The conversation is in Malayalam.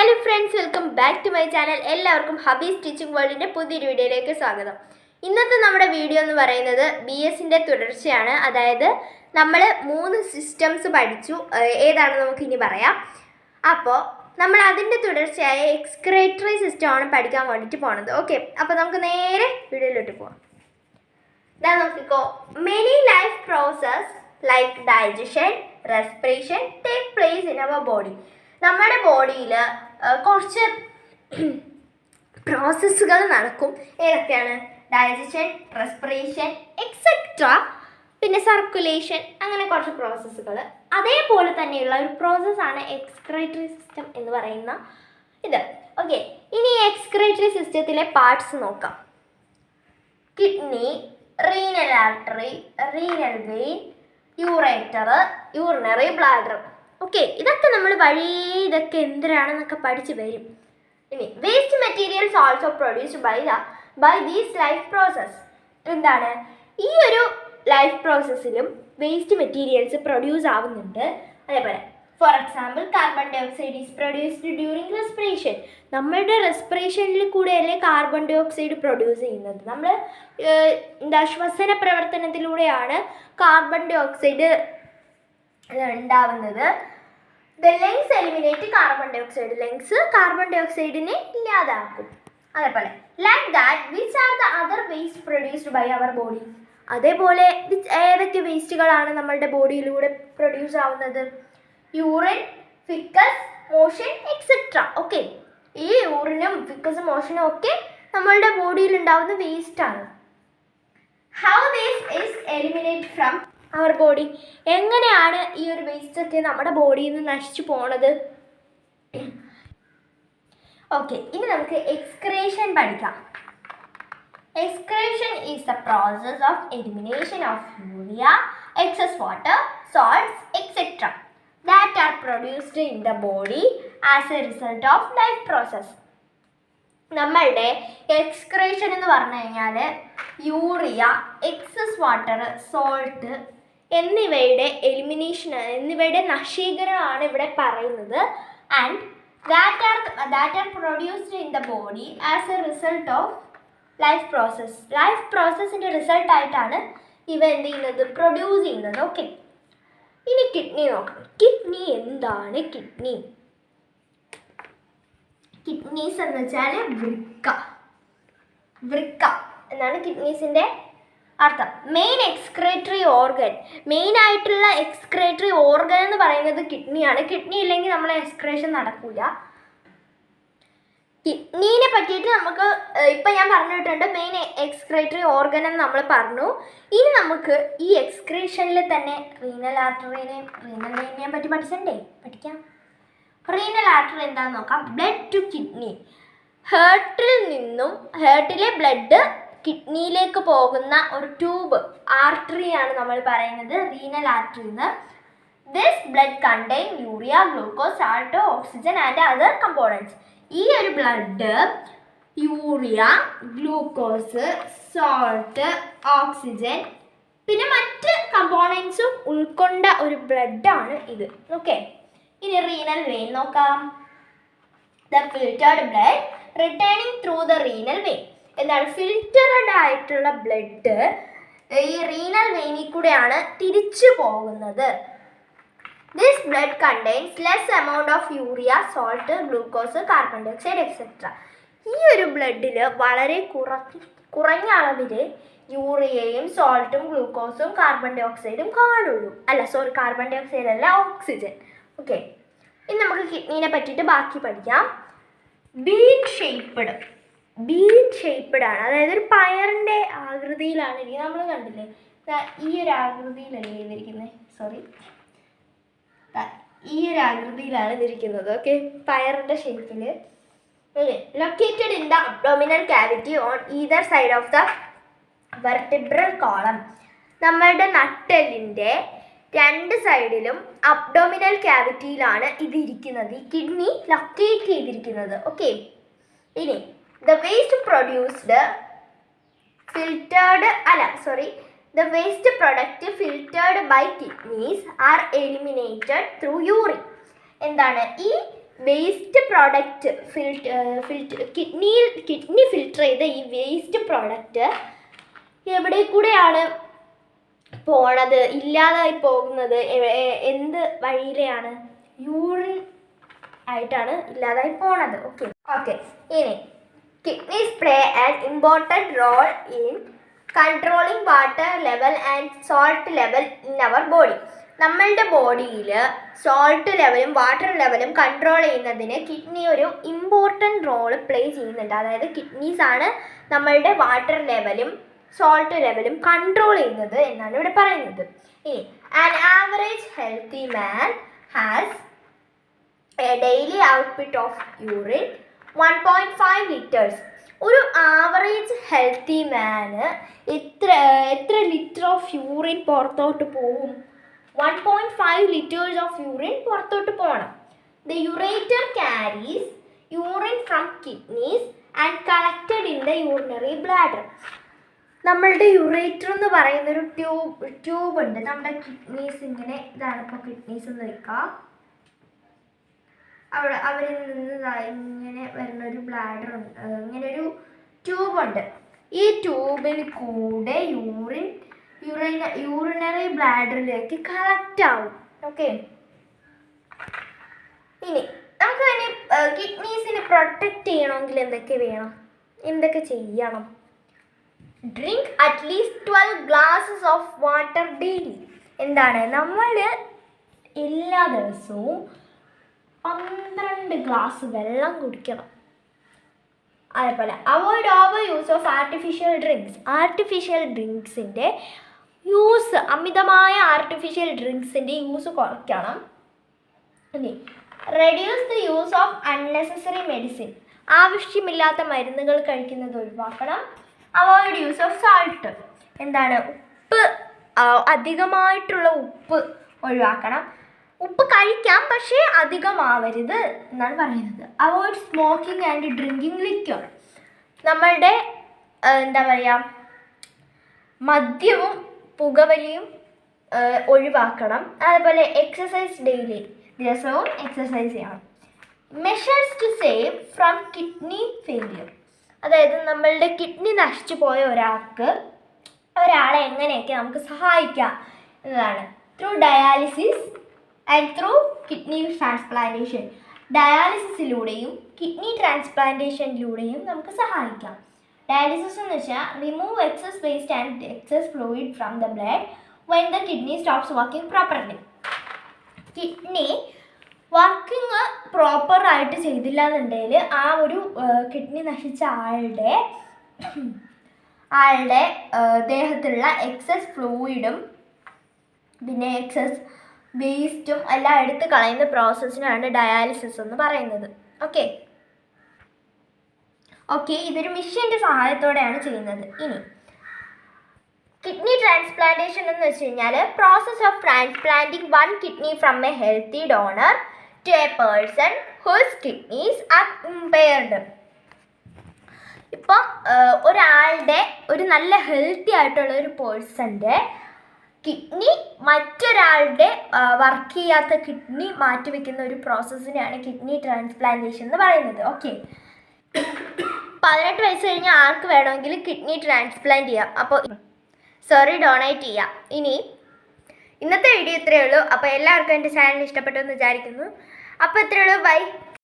Hello friends, welcome back to my channel. എല്ലാവർക്കും ഹബി സ്റ്റിച്ചിങ് വേൾഡിൻ്റെ പുതിയൊരു വീഡിയോയിലേക്ക് സ്വാഗതം. ഇന്നത്തെ നമ്മുടെ വീഡിയോ എന്ന് പറയുന്നത് BSന്റെ തുടർച്ചയാണ്. അതായത് നമ്മൾ 3 സിസ്റ്റംസ് പഠിച്ചു. ഏതാണെന്ന് നമുക്ക് ഇനി പറയാം. അപ്പോൾ നമ്മൾ അതിൻ്റെ തുടർച്ചയായ എക്സ്ക്രീറ്ററി സിസ്റ്റമാണ് പഠിക്കാൻ വേണ്ടിയിട്ട് പോകുന്നത്. ഓക്കെ, അപ്പോൾ നമുക്ക് നേരെ വീഡിയോയിലോട്ട് പോകാം. ഇതാ നോക്കിക്കോ. Many life process like digestion, respiration take place in our body. നമ്മുടെ ബോഡിയിൽ കുറച്ച് പ്രോസസ്സുകൾ നടക്കും. ഏതൊക്കെയാണ്? ഡൈജഷൻ, റെസ്പിറേഷൻ എക്സെട്ര, പിന്നെ സർക്കുലേഷൻ, അങ്ങനെ കുറച്ച് പ്രോസസ്സുകൾ. അതേപോലെ തന്നെയുള്ള ഒരു പ്രോസസ്സാണ് എക്സ്ക്രീറ്ററി സിസ്റ്റം എന്ന് പറയുന്ന ഇത്. ഓക്കെ, ഇനി എക്സ്ക്രീറ്ററി സിസ്റ്റത്തിലെ പാർട്സ് നോക്കാം. Kidney, renal artery, renal vein, ureter, urinary bladder. Okay, ഇതൊക്കെ നമ്മൾ ഇതൊക്കെ എന്തിനാണെന്നൊക്കെ പഠിച്ചു വരും. ഇനി waste materials also produced by these life process. എന്താണ്? ഈ ഒരു ലൈഫ് പ്രോസസ്സിലും വേസ്റ്റ് മെറ്റീരിയൽസ് പ്രൊഡ്യൂസ് ആവുന്നുണ്ട്. അതേപോലെ for example carbon dioxide is produced during respiration. നമ്മളുടെ റെസ്പിറേഷനിൽ കൂടെയല്ലേ കാർബൺ ഡൈ ഓക്സൈഡ് പ്രൊഡ്യൂസ് ചെയ്യുന്നത്. നമ്മൾ ശ്വസന പ്രവർത്തനത്തിലൂടെയാണ് കാർബൺ ഡൈ ഓക്സൈഡ് ഉണ്ടാവുന്നത്. The lungs eliminate carbon dioxide. Lungs carbon dye ഓക്സൈഡിനെ ഇല്ലാതാക്കും. അതേപോലെ like that which are the other waste produced by our body. അതേപോലെ ഏതൊക്കെ വേസ്റ്റുകളാണ് നമ്മളുടെ ബോഡിയിലൂടെ പ്രൊഡ്യൂസ് ആവുന്നത്? Urine, faeces, motion etcetera. Okay, ഈ യൂറിനും ഫിക്കസും മോഷനും ഒക്കെ നമ്മളുടെ ബോഡിയിൽ ഉണ്ടാവുന്ന വേസ്റ്റാണ്. How this is eliminate from our body. എങ്ങനെയാണ് ഈ ഒരു വേസ്റ്റ് ഒക്കെ നമ്മുടെ ബോഡിയിൽ നിന്ന് നശിച്ചു പോണത്? ഓക്കെ, ഇനി നമുക്ക് എക്സ്ക്രീഷൻ പഠിക്കാം. Excretion is the process of elimination of urea, excess water, salts, etc. that are produced in the body as a result of life process. നമ്മളുടെ എക്സ്ക്രീഷൻ എന്ന് പറഞ്ഞു കഴിഞ്ഞാൽ യൂറിയ, എക്സസ് വാട്ടർ, സോൾട്ട് എന്നിവയുടെ എലിമിനേഷൻ, എന്നിവയുടെ നശീകരണമാണ് ഇവിടെ പറയുന്നത്. And that are produced in the body as a result of life പ്രോസസ്സിൻ്റെ റിസൾട്ടായിട്ടാണ് ഇവ എന്ത് ചെയ്യുന്നത്? പ്രൊഡ്യൂസ് ചെയ്യുന്നത്. ഓക്കെ, ഇനി കിഡ്നി നോക്കാം. കിഡ്നി എന്താണ്? കിഡ്നീസ് എന്ന് വെച്ചാൽ വൃക്ക എന്നാണ് കിഡ്നീസിൻ്റെ അർത്ഥം. മെയിൻ എക്സ്ക്രീറ്ററി ഓർഗൻ, മെയിനായിട്ടുള്ള എക്സ്ക്രീറ്ററി ഓർഗൻ എന്ന് പറയുന്നത് കിഡ്നിയാണ്. കിഡ്നി ഇല്ലെങ്കിൽ നമ്മളെ എക്സ്ക്രീഷൻ നടക്കില്ല. കിഡ്നീനെ പറ്റിയിട്ട് നമുക്ക് ഇപ്പം ഞാൻ പറഞ്ഞിട്ടുണ്ട്. മെയിൻ എക്സ്ക്രീറ്ററി ഓർഗൻ എന്ന് നമ്മൾ പറഞ്ഞു. ഇനി നമുക്ക് ഈ എക്സ്ക്രീഷനിൽ തന്നെ റീനൽ ആർട്ടറിനെയും റീനൽ വെയിനെയും പറ്റി പഠിക്കാം. റീനൽ ആർട്ടറി എന്താണെന്ന് നോക്കാം. Blood to kidney. ഹേർട്ടിലെ ബ്ലഡ് കിഡ്നിയിലേക്ക് പോകുന്ന ഒരു ട്യൂബ്, ആർട്ടറിയാണ് നമ്മൾ പറയുന്നത് റീനൽ ആർട്ടറി എന്ന്. This blood contain urea, glucose, salt, oxygen and other components. ഈ ഒരു blood urea, glucose, salt, oxygen പിന്നെ മറ്റ് കമ്പോണൻസും ഉൾക്കൊണ്ട ഒരു ബ്ലഡാണ് ഇത്. ഓക്കെ, ഇനി റീനൽ വെയിൻ നോക്കാം. The filtered blood returning through the renal vein. എന്താണ്? ഫിൽറ്റർഡ് ആയിട്ടുള്ള ബ്ലഡ് ഈ റീനൽ വെയിനിൽ കൂടെയാണ് തിരിച്ചു പോകുന്നത്. This blood contains less amount of urea, salt, glucose, carbon dioxide, etc. ഈ ഒരു ബ്ലഡിൽ വളരെ കുറഞ്ഞ അളവിൽ യൂറിയയും സോൾട്ടും ഗ്ലൂക്കോസും കാർബൺ ഡൈ ഓക്സൈഡും കാണുള്ളൂ. കാർബൺ ഡൈ ഓക്സൈഡ് അല്ല, ഓക്സിജൻ. ഓക്കെ, ഇനി നമുക്ക് കിഡ്നീനെ പറ്റിയിട്ട് ബാക്കി പഠിക്കാം. ബീൻ ഷേപ്പ്ഡ് ആണ്. അതായത് ഒരു പയറിൻ്റെ ആകൃതിയിലാണ് ഇരിക്കുന്നത്. നമ്മൾ കണ്ടില്ലേ, ഈ ഒരു ആകൃതിയിലല്ലേ ഇതിരിക്കുന്നത്. ഈ ഒരു ആകൃതിയിലാണ് ഇതിരിക്കുന്നത്. ഓക്കെ, പയറിൻ്റെ ഷേപ്പിൽ. Located in the abdominal cavity on either side of the vertebral column. നമ്മളുടെ നട്ടെല്ലിൻ്റെ 2 സൈഡിലും അബ്ഡോമിനൽ ക്യാവിറ്റിയിലാണ് ഇതിരിക്കുന്നത്, ഈ കിഡ്നി ലൊക്കേറ്റ് ചെയ്തിരിക്കുന്നത്. ഓക്കെ, ഇനി the waste produced The waste product filtered by kidneys are eliminated through urine. എന്താണ്? ഈ വേസ്റ്റ് പ്രോഡക്റ്റ് കിഡ്നി ഫിൽട്ടർ ചെയ്ത ഈ വേസ്റ്റ് പ്രോഡക്റ്റ് എവിടെ കൂടെയാണ് പോണത്, ഇല്ലാതായി പോകുന്നത്? എന്ത് വഴിയിലെയാണ്? യൂറിൻ ആയിട്ടാണ് ഇല്ലാതായി പോണത്. ഓക്കെ ഇനി kidneys play an important role in controlling water level and salt level in our body. നമ്മളുടെ ബോഡിയിൽ സോൾട്ട് ലെവലും വാട്ടർ ലെവലും കൺട്രോൾ ചെയ്യുന്നതിന് കിഡ്നി ഒരു ഇമ്പോർട്ടൻറ്റ് റോൾ പ്ലേ ചെയ്യുന്നുണ്ട്. അതായത് കിഡ്നീസ് ആണ് നമ്മളുടെ വാട്ടർ ലെവലും സോൾട്ട് ലെവലും കൺട്രോൾ ചെയ്യുന്നത് എന്നാണ് ഇവിടെ പറയുന്നത്. ഇനി an average healthy man has A daily output of urine 1.5 litres. ഒരു ആവറേജ് ഹെൽത്തി മാന് എത്ര ലിറ്റർ ഓഫ് യൂറിൻ പുറത്തോട്ട് പോവും? 1.5 ലിറ്റേഴ്സ് ഓഫ് യൂറിൻ പുറത്തോട്ട് പോകണം. The ureter carries urine from kidneys and collected in the urinary bladder. നമ്മളുടെ യുറേറ്റർ എന്ന് പറയുന്ന ഒരു ട്യൂബ് ഉണ്ട് നമ്മുടെ കിഡ്നീസ്. ഇങ്ങനെ ഇതാണ് ഇപ്പോൾ കിഡ്നീസ് എന്ന് വെക്കുക. അവരിൽ നിന്ന് ഇങ്ങനെ വരുന്ന ഒരു ബ്ലാഡർ ഉണ്ട്, ഇങ്ങനെ ഒരു ട്യൂബുണ്ട്. ഈ ട്യൂബിൽ കൂടെ യൂറിനറി ബ്ലാഡറിലേക്ക് കളക്റ്റ് ആവും. ഓക്കെ, ഇനി നമുക്ക് ഇനി കിഡ്നീസിനെ പ്രൊട്ടക്റ്റ് ചെയ്യണമെങ്കിൽ എന്തൊക്കെ ചെയ്യണം? Drink at least 12 glasses of water daily. എന്താണ്, നമ്മൾ എല്ലാ ദിവസവും 12 ഗ്ലാസ് വെള്ളം കുടിക്കണം. അതേപോലെ avoid over use of artificial ഡ്രിങ്ക്സിൻ്റെ യൂസ്, അമിതമായ ആർട്ടിഫിഷ്യൽ ഡ്രിങ്ക്സിൻ്റെ യൂസ് കുറയ്ക്കണം. ഇനി reduce the use of unnecessary medicine. ആവശ്യമില്ലാത്ത മരുന്നുകൾ കഴിക്കുന്നത് ഒഴിവാക്കണം. Avoid use of salt. എന്താണ്, ഉപ്പ്, അധികമായിട്ടുള്ള ഉപ്പ് ഒഴിവാക്കണം. ഉപ്പ് കഴിക്കാം, പക്ഷേ അധികമാവരുത് എന്നാണ് പറയുന്നത്. Avoid smoking and drinking liquor. നമ്മളുടെ എന്താ പറയുക, മദ്യവും പുകവലിയും ഒഴിവാക്കണം. അതുപോലെ എക്സസൈസ് ഡെയിലി, ദിവസവും എക്സസൈസ് ചെയ്യണം. Measures to save from kidney failure. അതായത് നമ്മളുടെ കിഡ്നി നശിച്ചു പോയ ഒരാളെ എങ്ങനെയൊക്കെ നമുക്ക് സഹായിക്കാം എന്നതാണ്. Through dialysis and through kidney transplantation. ഡയാലിസിസിലൂടെയും കിഡ്നി ട്രാൻസ്പ്ലാന്റേഷനിലൂടെയും നമുക്ക് സഹായിക്കാം. ഡയാലിസിസ് എന്ന് വെച്ചാൽ remove excess waste and excess fluid from the blood when the kidney stops working properly. Kidney working പ്രോപ്പറായിട്ട് ചെയ്തില്ല എന്നുണ്ടെങ്കിൽ ആ ഒരു കിഡ്നി നശിച്ച ആളുടെ ദേഹത്തുള്ള എക്സസ് ഫ്ലൂയിഡും പിന്നെ എക്സസ് വേസ്റ്റും എല്ലാം എടുത്ത് കളയുന്ന പ്രോസസ്സിനാണ് ഡയാലിസിസ് എന്ന് പറയുന്നത്. ഓക്കെ, ഇതൊരു മെഷീൻ്റെ സഹായത്തോടെയാണ് ചെയ്യുന്നത്. ഇനി കിഡ്നി ട്രാൻസ്പ്ലാന്റേഷൻ എന്ന് വെച്ച് കഴിഞ്ഞാൽ process of transplanting 1 kidney from a healthy donor to a person whose kidneys are impaired. ഇപ്പം ഒരു നല്ല ഹെൽത്തി ആയിട്ടുള്ള ഒരു പേഴ്സൻ്റെ കിഡ്നി മറ്റൊരാളുടെ വർക്ക് ചെയ്യാത്ത കിഡ്നി മാറ്റിവെക്കുന്ന ഒരു പ്രോസസ്സിനെയാണ് കിഡ്നി ട്രാൻസ്പ്ലാന്റേഷൻ എന്ന് പറയുന്നത്. ഓക്കെ, 18 വയസ്സ് കഴിഞ്ഞാൽ ആർക്ക് വേണമെങ്കിലും കിഡ്നി ട്രാൻസ്പ്ലാന്റ് ചെയ്യാം. അപ്പോൾ ഡൊണേറ്റ് ചെയ്യാം. ഇനി ഇന്നത്തെ വീഡിയോ ഇത്രയേ ഉള്ളൂ. അപ്പോൾ എല്ലാവർക്കും എൻ്റെ ചാനൽ ഇഷ്ടപ്പെട്ടു എന്ന് വിചാരിക്കുന്നു. അപ്പോൾ ഇത്രയേ ഉള്ളൂ. ബൈ.